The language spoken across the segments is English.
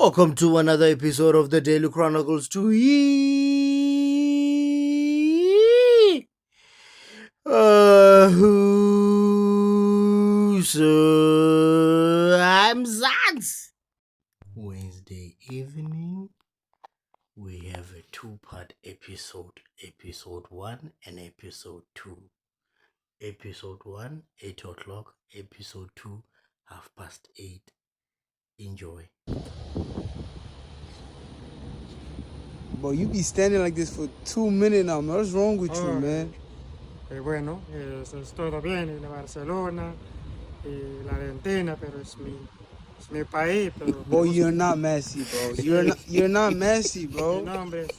Welcome to another episode of the Daily Chronicles to I'm Zans. Wednesday evening, we have a two-part episode, episode 1 and episode 2. Episode 1, 8 o'clock, episode 2, 8:30. Enjoy. Bro, you be standing like this for 2 minutes now, man. What's wrong with you, man? Bueno, es todo bien en Barcelona y la Argentina, pero es mi país. Pero Bro, you're not Messi, bro. You're not Messi, mi bro. nombre es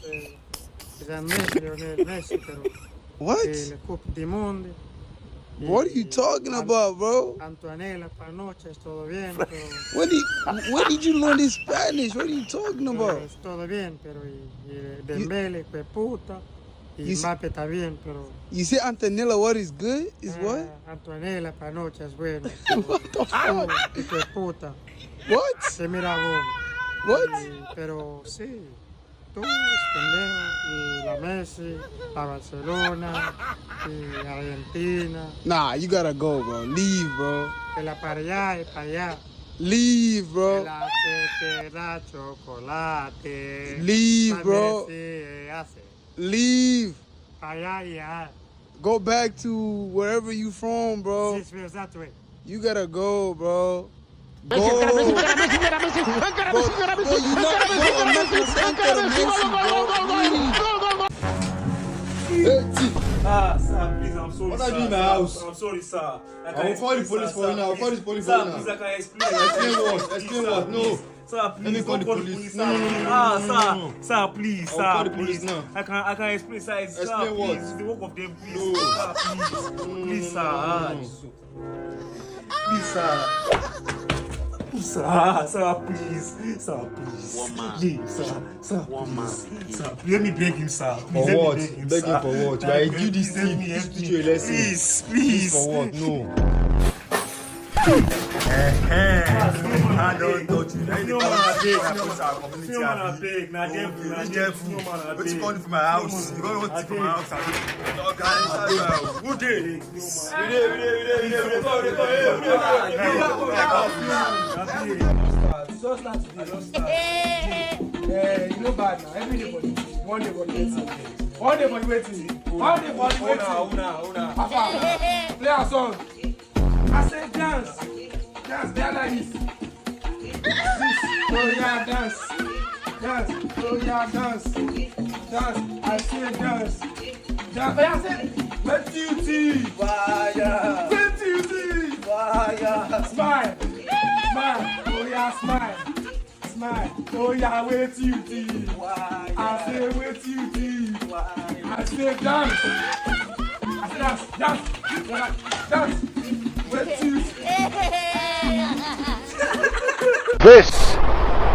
Messi, Lionel Messi, pero What? el Coupe du Monde. What are you talking about, bro? Antonella, Panoche, es todo bien. Pero, Where did you learn this Spanish? What are you talking about? es todo bien, pero y Dembele, que puta. Y Mbappé está bien, pero... You say Antonella, what is good? Is what? Antonella, Panoche es bueno. What the fuck? Y que puta. What? Se mira vos. What? Pero sí, tú eres pendejo, y la Messi, la Barcelona, y Argentina, Nah, you gotta go, bro. Leave, bro. que la para allá y para allá, Leave, que bro. la te da chocolate, Leave, la bro. Messi hace, Leave. para allá y allá. Go back to wherever you from, bro. Sí, es that way. You gotta go, bro. Go. Bro, you're not gonna say Ankara Messi, bro. Sir, please, I'm sorry. What are you sir. doing in my house? I'm sorry, sir. I will call the police for you now. I'll call the police for Sir, you now. please, I can explain. Explain what? Explain what? No. Sir, please. Let me call the don't police. sir. No. Sir, please, I'll sir, call the please. police now. I can explain, sir. Explain sir, what? Please, the work of them, please. No. Sir, please. Please, sir. Please, sir. Sir, please. Sir, please. Please, sir, please. Sir, let me beg him, sir. Please, For let me what? beg him, Begging sir. for what? Why you this Help thing? me, This help teach me. you a lesson. Please. For what? No. I don't touch you. No man beg. No man beg. Now them What you calling from my house? You gonna want to from my house? Who did? You know bad now, every day body, one day body waiting. One day body waiting. Papa, play a song. I said dance. Dance, there like this. Oh yeah, dance. Dance, oh yeah, dance. Dance, I say dance. Dance, I said, wet duty. Fire! Wet duty. Fire! Smile. Smile, oh yeah, smile. Smile, oh yeah, wet duty. I say wet duty. I say dance. I say dance. Dance. Wet duty. This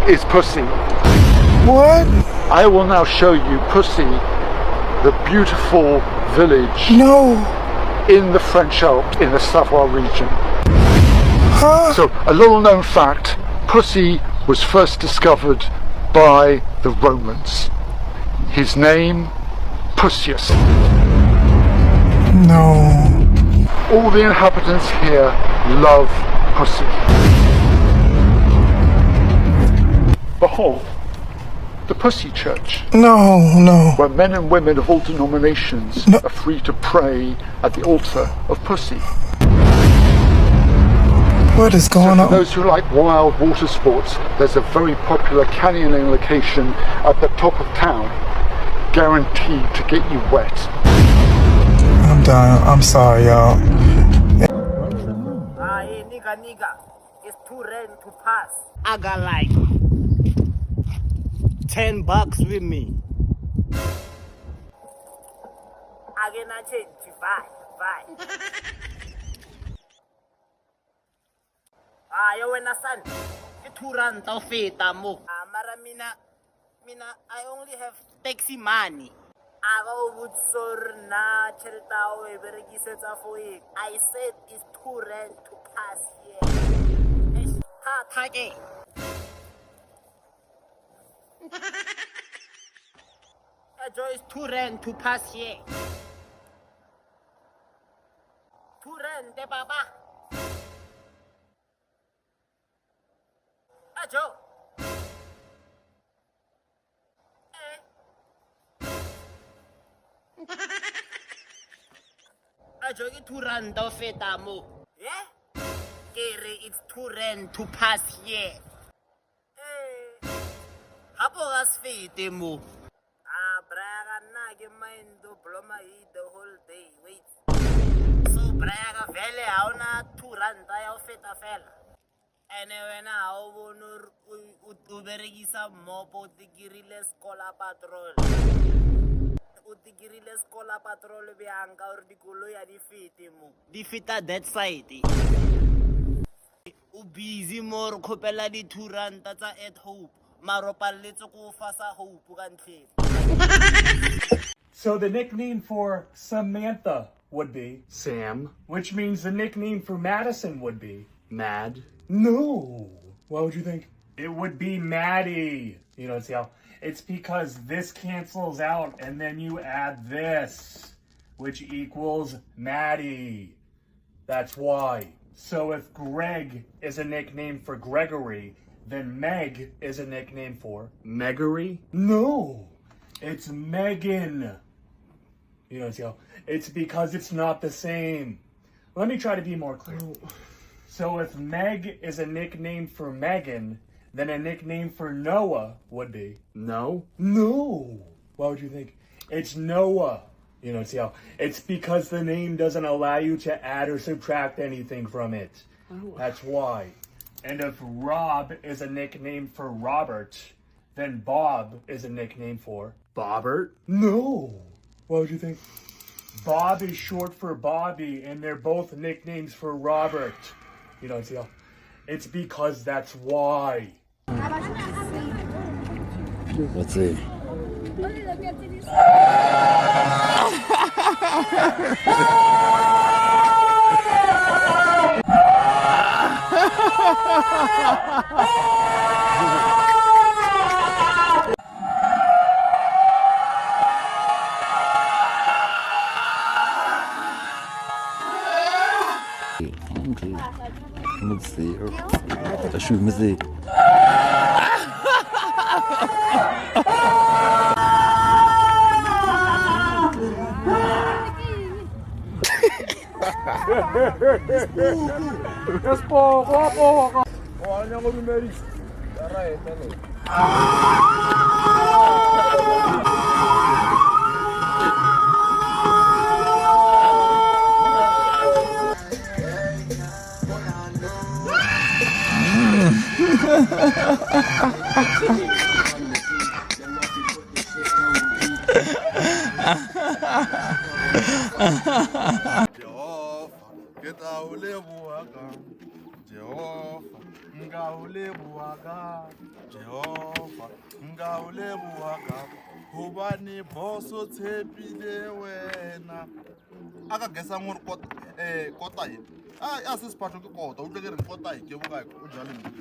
is Pussy. What? I will now show you Pussy, the beautiful village No. in the French Alps in the Savoie region. Huh? So, a little known fact, Pussy was first discovered by the Romans. His name, Pusius. No. All the inhabitants here love Pussy. Behold, the Pussy Church, No. where men and women of all denominations are free to pray at the altar of Pussy. What is So going for on? those who like wild water sports, there's a very popular canyoning location at the top of town, guaranteed to get you wet. I'm done. I'm sorry, y'all. Hey, nigga, it's too rain to pass. I got like $10 with me. I gonna change to bye. Yo wena son, ke 2 rand of feta mo. Mara mina I only have taxi money. I go with sorna chelta o berekisetsa for it. I said it's 2 rand to pass here. Ha thake. Ajo is 2 rand to pass here. 2 rand, baba. Ajo. Ajo ke 2 rand o feta mo. Yeah? Kere it's 2 rand to pass here. Hapo gas fete mo. Braga na ke mind to blow my head the whole day. Wait. So braga vele hauna 2 rand ya o feta fela. Ene wena ha o bona o beregisa mopo tikirile skola patrol. O tikirile skola patrol beanga or dikolo ya di fete mo. Di feta that side. O busy more khopela di 2 rand tsa at hope. So the nickname for Samantha would be Sam. which means the nickname for Madison would be Mad. no. What would you think? It would be Maddie. You know, see how it's because this cancels out and then you add this, which equals Maddie. That's why. So if Greg is a nickname for Gregory, then Meg is a nickname for Meggery. no. It's Megan. You know, see how it's because it's not the same. Let me try to be more clear. So if Meg is a nickname for Megan, then a nickname for Noah would be No. no. What would you think? It's Noah. You know, see how it's because the name doesn't allow you to add or subtract anything from it. That's why. And if Rob is a nickname for Robert, then Bob is a nickname for Bobbert. no. What would you think? Bob is short for Bobby, and they're both nicknames for Robert. You know, see how it's because that's why. Let's see. Let's see. Shoot, let's see. Yes po, kuha po ako. Kuha niya ko numeric. Tara eh, talo. Jehovah, ngawulebuwaka. Jehovah, ngawulebuwaka. Hobane boso tshepile wena. Aka gesa ngore kota e. A se sephatho ke kota, o tle ke re kota e ke bokae o jale mme.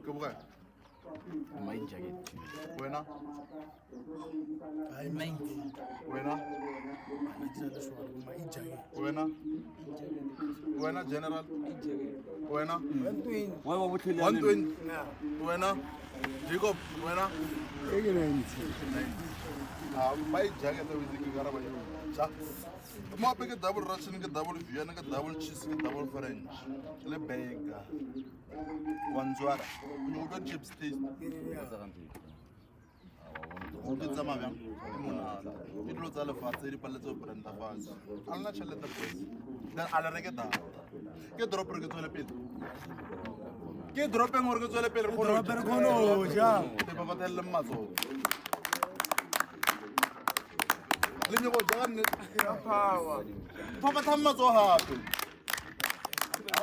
Ke bokae? My jacket. Wena? I mind. Wena? Wena? Wena general? Wena? 120. Wena? Jacob? Wena? My jacket with the Garaba. Mo apeke double Russian, ke double Vienna, ke double cheese, ke double French. Le burger. One zwara. You got chips taste. O ke tsama bjang? Ke mona. Ke dilo tsa lefatshe di paletse o branda fase. A nna tšhelete fase. Then a le reke data. Ke dropper ke tswele pele. Ke dropper ngore ke tswele pele go no ja. Te ba batelle mmatso. Le me go ja nne ya power. Fa ba thamma tso hape.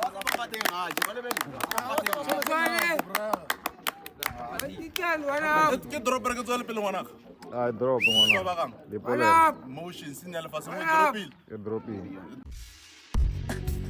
Ba ba teng ga je ba le bele. Ke dropper ke tswele pele ngwana. I drop Ba one. ba gang. Motion signal fa se mo dropile. Drop it.